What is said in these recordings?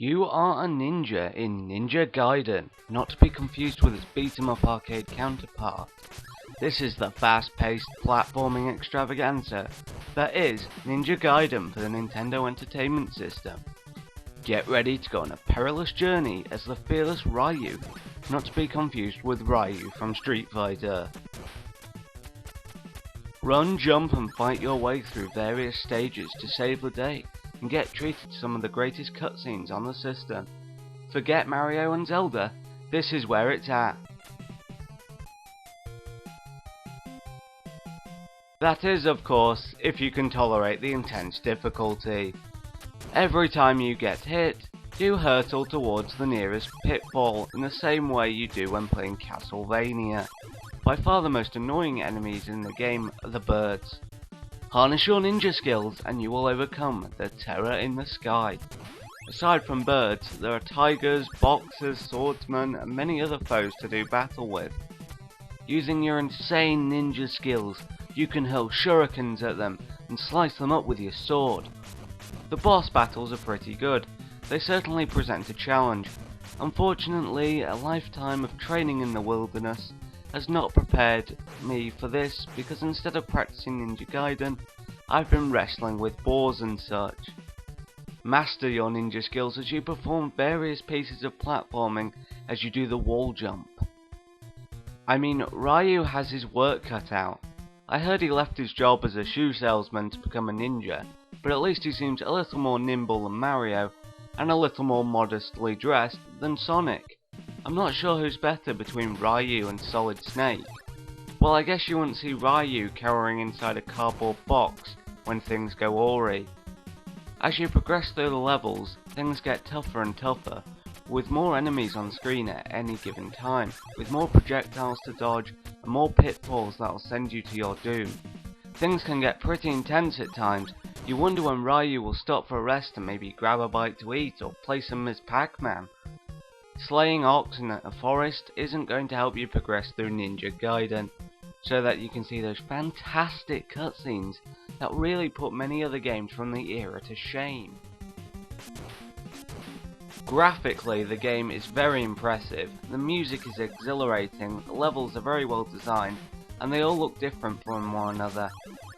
You are a ninja in Ninja Gaiden, not to be confused with its beat-em-up arcade counterpart. This is the fast-paced platforming extravaganza that is Ninja Gaiden for the Nintendo Entertainment System. Get ready to go on a perilous journey as the fearless Ryu, not to be confused with Ryu from Street Fighter. Run, jump and fight your way through various stages to save the day, and get treated to some of the greatest cutscenes on the system. Forget Mario and Zelda, this is where it's at. That is, of course, if you can tolerate the intense difficulty. Every time you get hit, do hurtle towards the nearest pitfall in the same way you do when playing Castlevania. By far the most annoying enemies in the game are the birds. Harness your ninja skills and you will overcome the terror in the sky. Aside from birds, there are tigers, boxers, swordsmen and many other foes to do battle with. Using your insane ninja skills, you can hurl shurikens at them and slice them up with your sword. The boss battles are pretty good. They certainly present a challenge. Unfortunately, a lifetime of training in the wilderness has not prepared me for this, because instead of practicing Ninja Gaiden, I've been wrestling with boars and such. Master your ninja skills as you perform various pieces of platforming as you do the wall jump. I mean, Ryu has his work cut out. I heard he left his job as a shoe salesman to become a ninja, but at least he seems a little more nimble than Mario, and a little more modestly dressed than Sonic. I'm not sure who's better between Ryu and Solid Snake. Well, I guess you wouldn't see Ryu cowering inside a cardboard box when things go awry. As you progress through the levels, things get tougher and tougher, with more enemies on screen at any given time, with more projectiles to dodge and more pitfalls that'll send you to your doom. Things can get pretty intense at times. You wonder when Ryu will stop for a rest and maybe grab a bite to eat or play some Ms. Pac-Man. Slaying oxen at a forest isn't going to help you progress through Ninja Gaiden, so that you can see those fantastic cutscenes that really put many other games from the era to shame. Graphically, the game is very impressive, the music is exhilarating, the levels are very well designed, and they all look different from one another.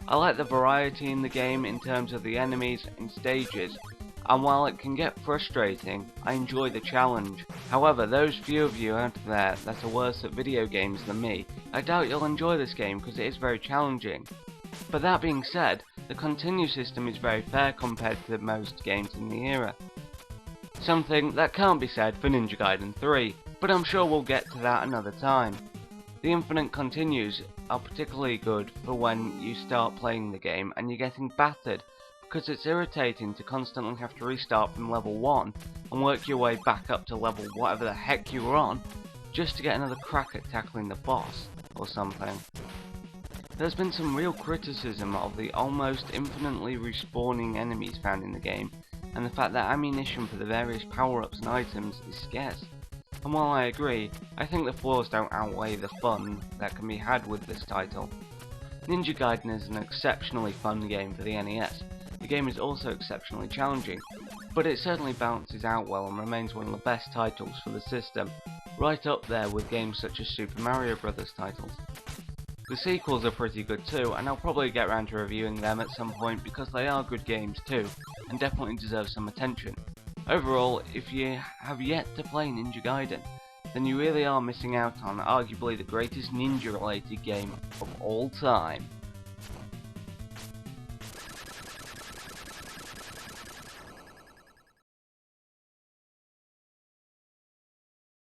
I like the variety in the game in terms of the enemies and stages, and while it can get frustrating, I enjoy the challenge. However, those few of you out there that are worse at video games than me, I doubt you'll enjoy this game because it is very challenging. But that being said, the continue system is very fair compared to most games in the era. Something that can't be said for Ninja Gaiden 3, but I'm sure we'll get to that another time. The infinite continues are particularly good for when you start playing the game and you're getting battered, because it's irritating to constantly have to restart from level 1 and work your way back up to level whatever the heck you were on, just to get another crack at tackling the boss, or something. There's been some real criticism of the almost infinitely respawning enemies found in the game, and the fact that ammunition for the various power-ups and items is scarce. And while I agree, I think the flaws don't outweigh the fun that can be had with this title. Ninja Gaiden is an exceptionally fun game for the NES. The game is also exceptionally challenging, but it certainly balances out well and remains one of the best titles for the system, right up there with games such as Super Mario Bros. Titles. The sequels are pretty good too, and I'll probably get around to reviewing them at some point because they are good games too, and definitely deserve some attention. Overall, if you have yet to play Ninja Gaiden, then you really are missing out on arguably the greatest ninja related game of all time.